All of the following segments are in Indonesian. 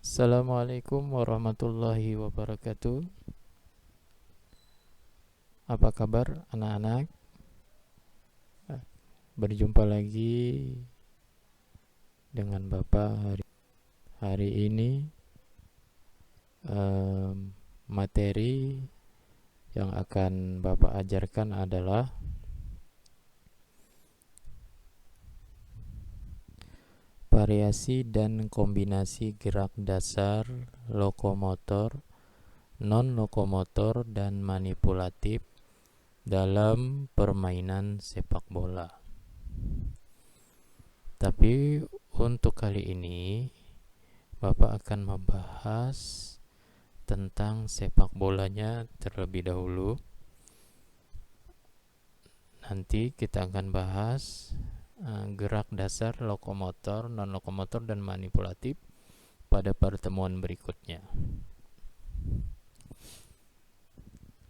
Assalamualaikum warahmatullahi wabarakatuh. Apa kabar anak-anak? Berjumpa lagi dengan Bapak hari ini. Materi yang akan Bapak ajarkan adalah variasi dan kombinasi gerak dasar lokomotor, non-lokomotor, dan manipulatif dalam permainan sepak bola. Tapi untuk kali ini Bapak akan membahas tentang sepak bolanya terlebih dahulu. Nanti kita akan bahas gerak dasar lokomotor, non-lokomotor, dan manipulatif pada pertemuan berikutnya.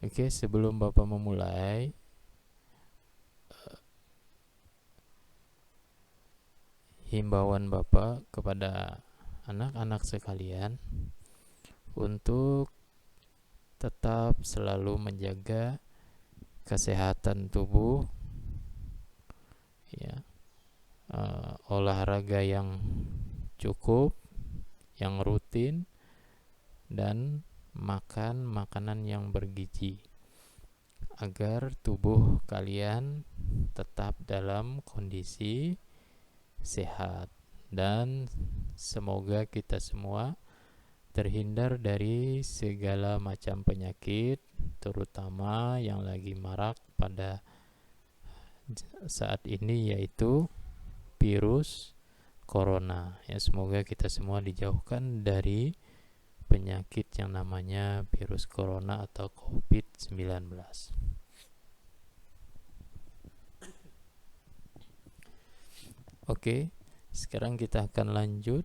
Oke, sebelum Bapak memulai, himbauan Bapak kepada anak-anak sekalian untuk tetap selalu menjaga kesehatan tubuh, ya, olahraga yang cukup, yang rutin, dan makan makanan yang bergizi agar tubuh kalian tetap dalam kondisi sehat, dan semoga kita semua terhindar dari segala macam penyakit, terutama yang lagi marak pada saat ini, yaitu virus corona. Ya, semoga kita semua dijauhkan dari penyakit yang namanya virus corona atau COVID-19. Oke, sekarang kita akan lanjut.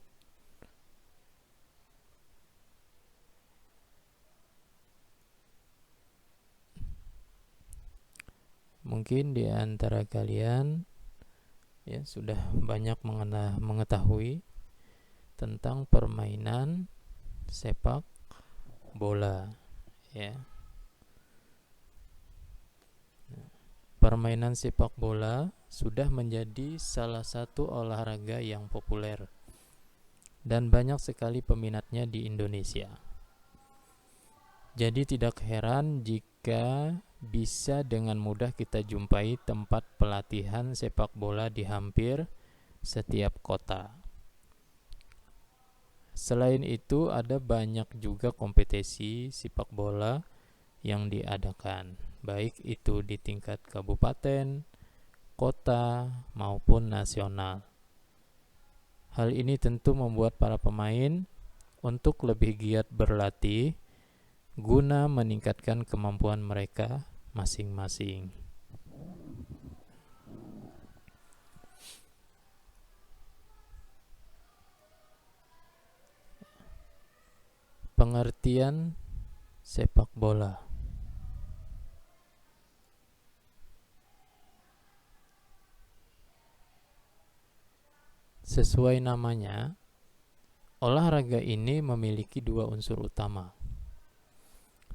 Mungkin di antara kalian ya sudah banyak mengetahui tentang permainan sepak bola, ya. Permainan sepak bola sudah menjadi salah satu olahraga yang populer dan banyak sekali peminatnya di Indonesia. Jadi tidak heran jika bisa dengan mudah kita jumpai tempat pelatihan sepak bola di hampir setiap kota. Selain itu, ada banyak juga kompetisi sepak bola yang diadakan, baik itu di tingkat kabupaten, kota, maupun nasional. Hal ini tentu membuat para pemain untuk lebih giat berlatih guna meningkatkan kemampuan mereka masing-masing. Pengertian sepak bola. Sesuai namanya, olahraga ini memiliki dua unsur utama,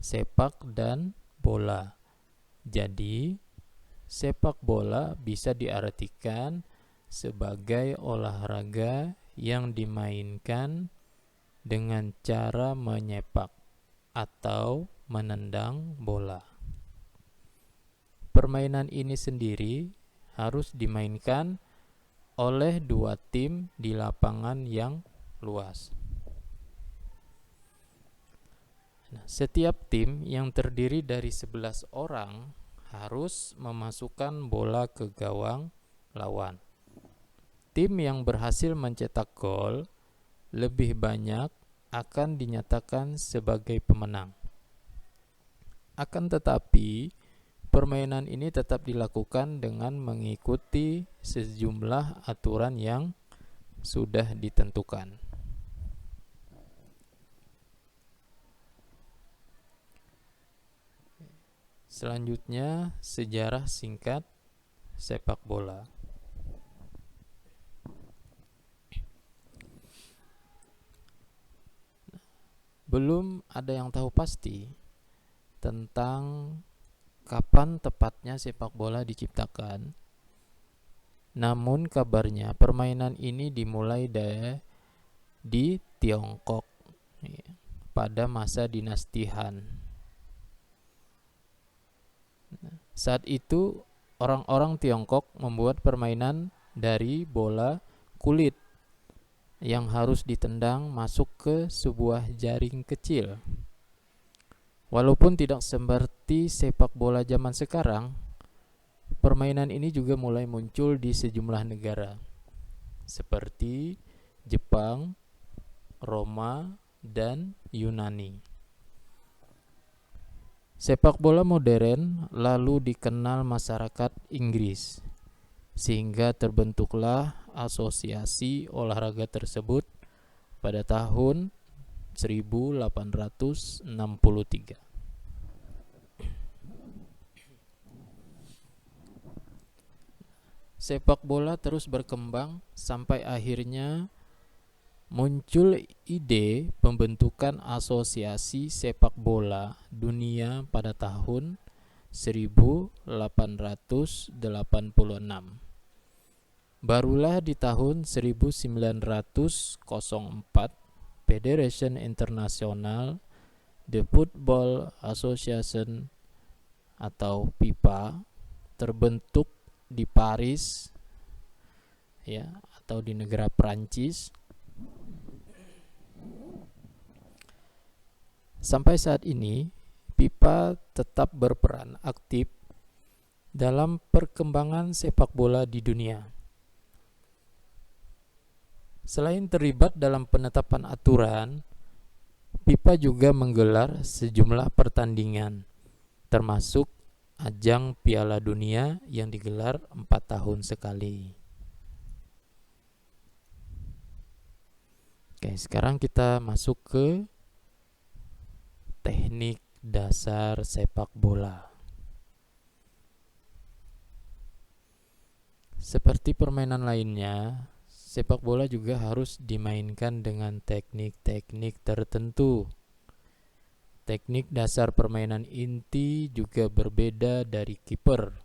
sepak dan bola. Jadi, sepak bola bisa diartikan sebagai olahraga yang dimainkan dengan cara menyepak atau menendang bola. Permainan ini sendiri harus dimainkan oleh dua tim di lapangan yang luas. Setiap tim yang terdiri dari 11 orang harus memasukkan bola ke gawang lawan. Tim yang berhasil mencetak gol lebih banyak akan dinyatakan sebagai pemenang. Akan tetapi, permainan ini tetap dilakukan dengan mengikuti sejumlah aturan yang sudah ditentukan. Selanjutnya, sejarah singkat sepak bola. belum ada yang tahu pasti tentang kapan tepatnya sepak bola diciptakan. Namun kabarnya permainan ini dimulai di Tiongkok pada masa dinasti Han. Saat itu orang-orang Tiongkok membuat permainan dari bola kulit yang harus ditendang masuk ke sebuah jaring kecil. Walaupun tidak seperti sepak bola zaman sekarang, permainan ini juga mulai muncul di sejumlah negara seperti Jepang, Roma, dan Yunani. Sepak bola modern lalu dikenal masyarakat Inggris, sehingga terbentuklah asosiasi olahraga tersebut pada tahun 1863. Sepak bola terus berkembang sampai akhirnya muncul ide pembentukan asosiasi sepak bola dunia pada tahun 1886. Barulah di tahun 1904 Federation International The Football Association atau FIFA terbentuk di Paris ya, atau di negara Prancis. Sampai saat ini FIFA tetap berperan aktif dalam perkembangan sepak bola di dunia. Selain terlibat dalam penetapan aturan, FIFA juga menggelar sejumlah pertandingan, termasuk ajang Piala Dunia yang digelar 4 tahun sekali. Oke, sekarang kita masuk ke teknik dasar sepak bola. Seperti permainan lainnya, sepak bola juga harus dimainkan dengan teknik-teknik tertentu. Teknik dasar permainan inti juga berbeda dari kiper.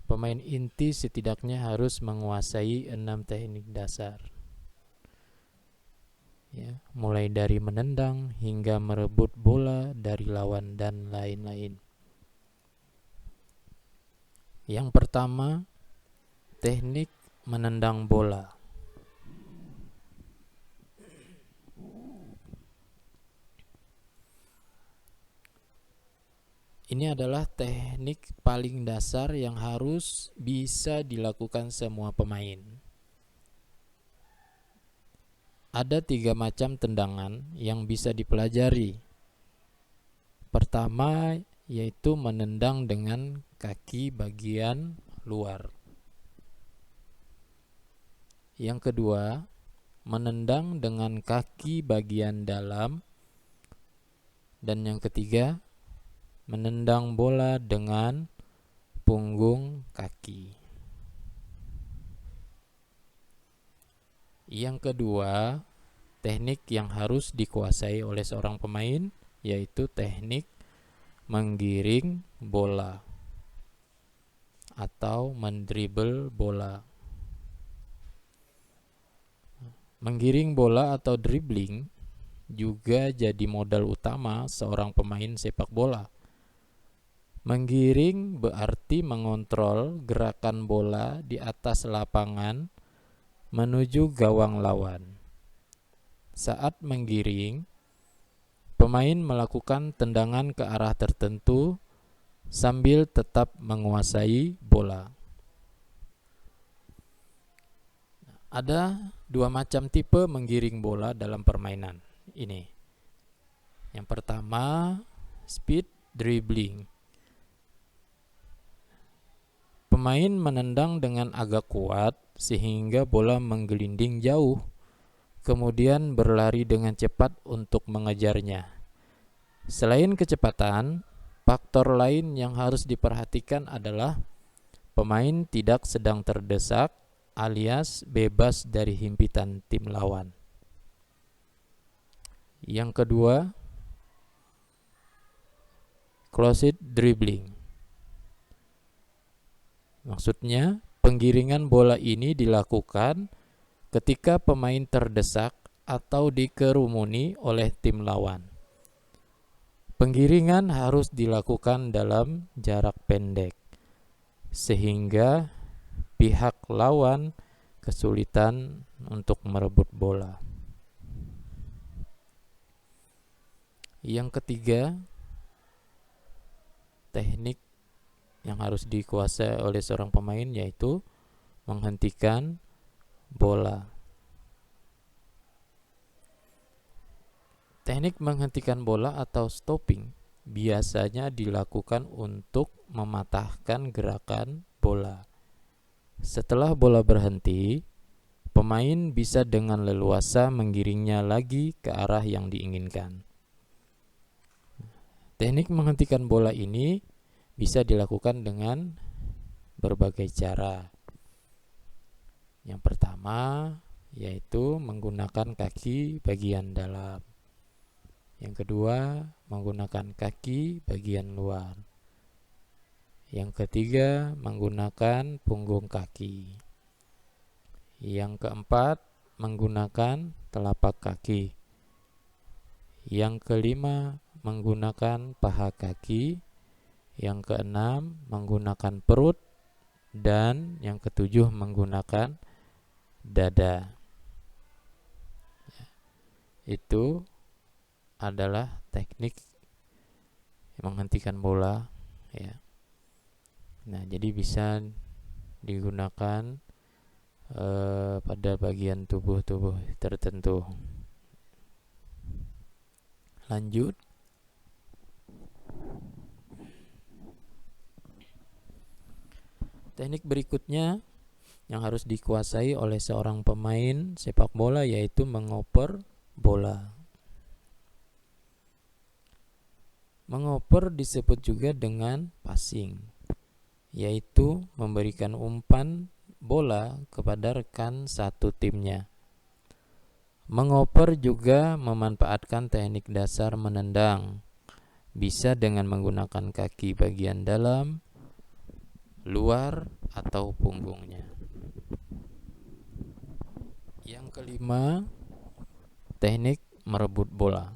Pemain inti setidaknya harus menguasai 6 teknik dasar. Ya, mulai dari menendang hingga merebut bola dari lawan dan lain-lain. Yang pertama, teknik menendang bola. Ini adalah teknik paling dasar yang harus bisa dilakukan semua pemain. Ada 3 macam tendangan yang bisa dipelajari. Pertama, yaitu menendang dengan kaki bagian luar. Yang kedua, menendang dengan kaki bagian dalam. Dan yang ketiga, menendang bola dengan punggung kaki. Yang kedua, teknik yang harus dikuasai oleh seorang pemain yaitu teknik menggiring bola atau mendribble bola. Menggiring bola atau dribbling juga jadi modal utama seorang pemain sepak bola. Menggiring berarti mengontrol gerakan bola di atas lapangan menuju gawang lawan. Saat menggiring, pemain melakukan tendangan ke arah tertentu sambil tetap menguasai bola. Ada 2 macam tipe menggiring bola dalam permainan ini. Yang pertama, speed dribbling. Pemain menendang dengan agak kuat sehingga bola menggelinding jauh, kemudian berlari dengan cepat untuk mengejarnya. Selain kecepatan, faktor lain yang harus diperhatikan adalah pemain tidak sedang terdesak alias bebas dari himpitan tim lawan. Yang kedua, closed dribbling. Maksudnya, penggiringan bola ini dilakukan ketika pemain terdesak atau dikerumuni oleh tim lawan. Penggiringan harus dilakukan dalam jarak pendek, sehingga pihak lawan kesulitan untuk merebut bola. Yang ketiga, teknik yang harus dikuasai oleh seorang pemain yaitu menghentikan bola. Teknik menghentikan bola atau stopping biasanya dilakukan untuk mematahkan gerakan bola. Setelah bola berhenti, pemain bisa dengan leluasa menggiringnya lagi ke arah yang diinginkan. Teknik menghentikan bola ini bisa dilakukan dengan berbagai cara. Yang pertama yaitu menggunakan kaki bagian dalam. Yang kedua, menggunakan kaki bagian luar. Yang ketiga, menggunakan punggung kaki. Yang keempat, menggunakan telapak kaki. Yang kelima, menggunakan paha kaki. Yang keenam, menggunakan perut. Dan yang ketujuh, menggunakan dada. Itu adalah teknik menghentikan bola, ya. Nah, jadi bisa digunakan pada bagian tubuh tertentu. Lanjut. Teknik berikutnya yang harus dikuasai oleh seorang pemain sepak bola yaitu mengoper bola. Mengoper disebut juga dengan passing, yaitu memberikan umpan bola kepada rekan satu timnya. Mengoper juga memanfaatkan teknik dasar menendang, bisa dengan menggunakan kaki bagian dalam, luar, atau punggungnya. Yang kelima, teknik merebut bola.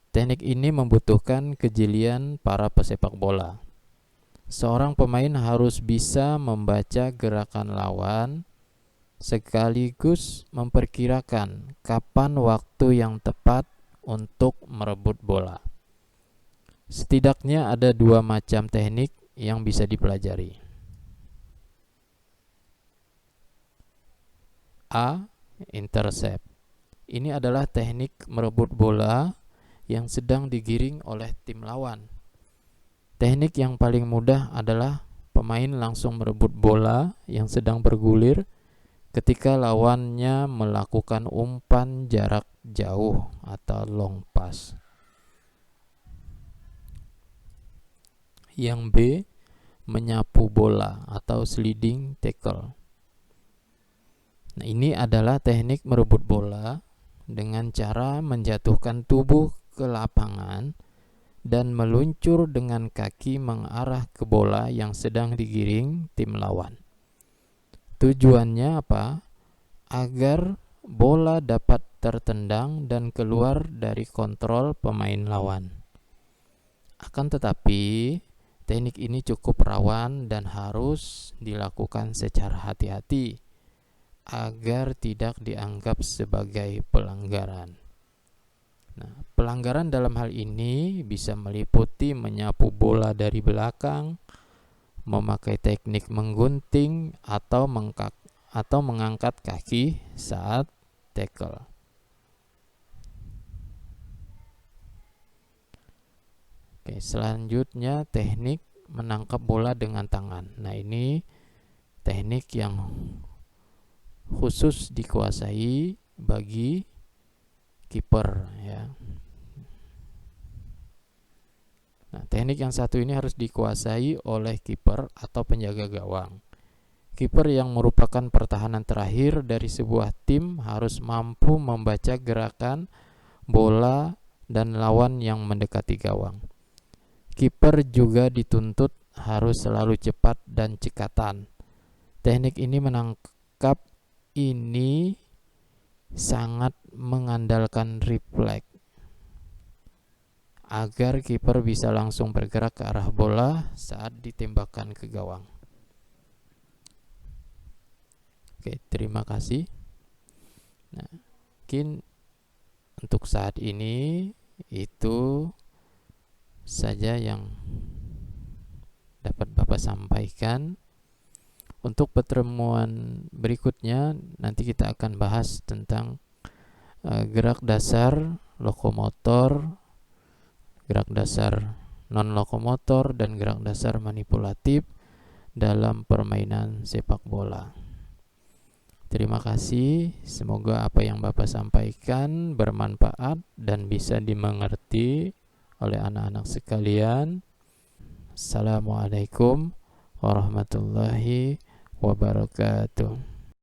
Teknik ini membutuhkan kejelian para pesepak bola. Seorang pemain harus bisa membaca gerakan lawan sekaligus memperkirakan kapan waktu yang tepat untuk merebut bola. Setidaknya ada 2 macam teknik yang bisa dipelajari. A. Intercept. Ini adalah teknik merebut bola yang sedang digiring oleh tim lawan. Teknik yang paling mudah adalah pemain langsung merebut bola yang sedang bergulir ketika lawannya melakukan umpan jarak jauh atau long pass. Yang B, menyapu bola atau sliding tackle. Nah, ini adalah teknik merebut bola dengan cara menjatuhkan tubuh ke lapangan dan meluncur dengan kaki mengarah ke bola yang sedang digiring tim lawan. Tujuannya apa? Agar bola dapat tertendang dan keluar dari kontrol pemain lawan. Akan tetapi, teknik ini cukup rawan dan harus dilakukan secara hati-hati agar tidak dianggap sebagai pelanggaran. Nah, pelanggaran dalam hal ini bisa meliputi menyapu bola dari belakang, memakai teknik menggunting atau mengangkat kaki saat tackle. Oke, selanjutnya teknik menangkap bola dengan tangan. Nah, ini teknik yang khusus dikuasai bagi kiper, ya. Nah, teknik yang satu ini harus dikuasai oleh kiper atau penjaga gawang. Kiper yang merupakan pertahanan terakhir dari sebuah tim harus mampu membaca gerakan bola dan lawan yang mendekati gawang. Kiper juga dituntut harus selalu cepat dan cekatan. Teknik ini menangkap ini sangat mengandalkan refleks agar kiper bisa langsung bergerak ke arah bola saat ditembakkan ke gawang. Oke, terima kasih. Nah, mungkin untuk saat ini itu saja yang dapat Bapak sampaikan. Untuk pertemuan berikutnya nanti kita akan bahas tentang gerak dasar lokomotor, gerak dasar non-lokomotor, dan gerak dasar manipulatif dalam permainan sepak bola. Terima kasih, semoga apa yang Bapak sampaikan bermanfaat dan bisa dimengerti oleh anak-anak sekalian. Assalamualaikum warahmatullahi wabarakatuh.